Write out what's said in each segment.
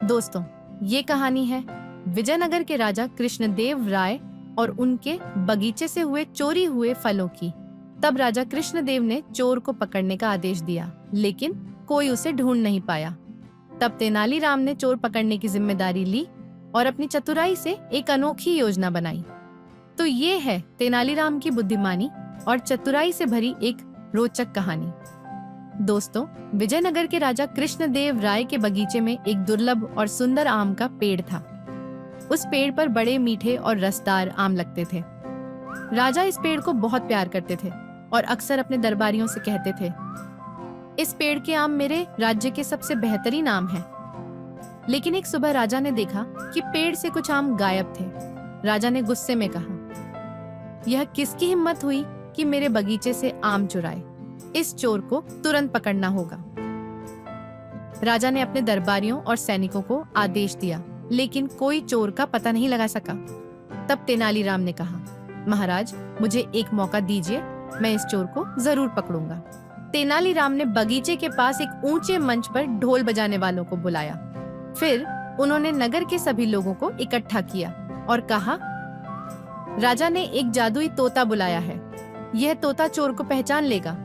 दोस्तों, ये कहानी है विजयनगर के राजा कृष्णदेव राय और उनके बगीचे से हुए चोरी हुए फलों की। तब राजा कृष्णदेव ने चोर को पकड़ने का आदेश दिया, लेकिन कोई उसे ढूंढ नहीं पाया। तब तेनालीराम ने चोर पकड़ने की जिम्मेदारी ली और अपनी चतुराई से एक अनोखी योजना बनाई। तो ये है तेनालीराम की बुद्धिमानी और चतुराई से भरी एक रोचक कहानी। दोस्तों, विजयनगर के राजा कृष्णदेव राय के बगीचे में एक दुर्लभ और सुंदर आम का पेड़ था। उस पेड़ पर बड़े मीठे और रसदार आम लगते थे। राजा इस पेड़ को बहुत प्यार करते थे और अक्सर अपने दरबारियों से कहते थे, इस पेड़ के आम मेरे राज्य के सबसे बेहतरीन आम हैं। लेकिन एक सुबह राजा ने देखा कि पेड़ से कुछ आम गायब थे। राजा ने गुस्से में कहा, यह किसकी हिम्मत हुई कि मेरे बगीचे से आम चुराए? इस चोर को तुरंत पकड़ना होगा। राजा ने अपने दरबारियों और सैनिकों को आदेश दिया, लेकिन कोई चोर का पता नहीं लगा सका। तब तेनालीराम ने कहा, महाराज, मुझे एक मौका दीजिए, मैं इस चोर को जरूर पकड़ूंगा। तेनालीराम ने बगीचे के पास एक ऊंचे मंच पर ढोल बजाने वालों को बुलाया। फिर उन्होंने नगर के सभी लोगों को इकट्ठा किया और कहा, राजा ने एक जादुई तोता बुलाया है। यह तोता चोर को पहचान लेगा।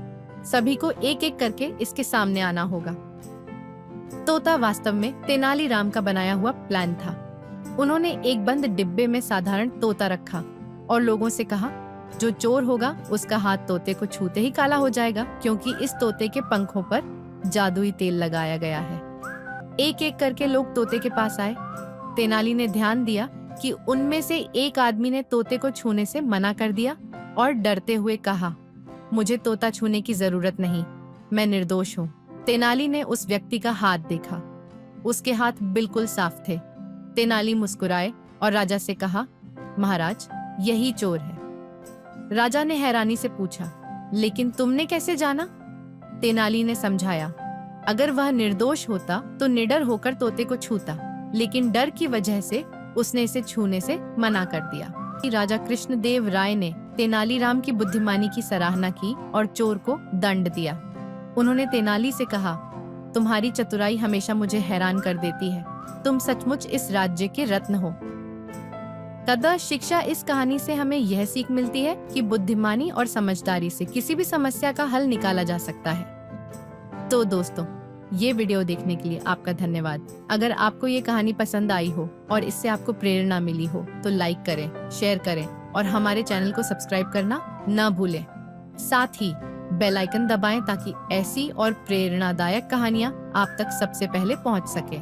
सभी को एक एक करके इसके सामने आना होगा। तोता वास्तव में तेनालीराम का बनाया हुआ प्लान था। उन्होंने एक बंद डिब्बे में साधारण तोता रखा और लोगों से कहा, जो चोर होगा उसका हाथ तोते को छूते ही काला हो जाएगा, क्योंकि इस तोते के पंखों पर जादुई तेल लगाया गया है। एक एक करके लोग तोते के पास आए। तेनाली ने ध्यान दिया कि उनमें से एक आदमी ने तोते को छूने से मना कर दिया और डरते हुए कहा, मुझे तोता छूने की जरूरत नहीं, मैं निर्दोष हूँ। तेनाली ने उस व्यक्ति का हाथ देखा। उसके हाथ बिल्कुल साफ थे। तेनाली मुस्कुराए और राजा से कहा, महाराज, यही चोर है। राजा ने हैरानी से पूछा, लेकिन तुमने कैसे जाना? तेनाली ने समझाया, अगर वह निर्दोष होता तो निडर होकर तोते को छूता, लेकिन डर की वजह से उसने इसे छूने से मना कर दिया। राजा कृष्णदेव राय ने तेनालीराम की बुद्धिमानी की सराहना की और चोर को दंड दिया। उन्होंने तेनाली से कहा, तुम्हारी चतुराई हमेशा मुझे हैरान कर देती है। तुम सचमुच इस राज्य के रत्न हो। तथा शिक्षा इस कहानी से हमें यह सीख मिलती है कि बुद्धिमानी और समझदारी से किसी भी समस्या का हल निकाला जा सकता है। तो दोस्तों, ये वीडियो देखने के लिए आपका धन्यवाद। अगर आपको ये कहानी पसंद आई हो और इससे आपको प्रेरणा मिली हो तो लाइक करें, शेयर करें और हमारे चैनल को सब्सक्राइब करना न भूलें। साथ ही बेल आइकन दबाएं ताकि ऐसी और प्रेरणादायक कहानियाँ आप तक सबसे पहले पहुँच सके।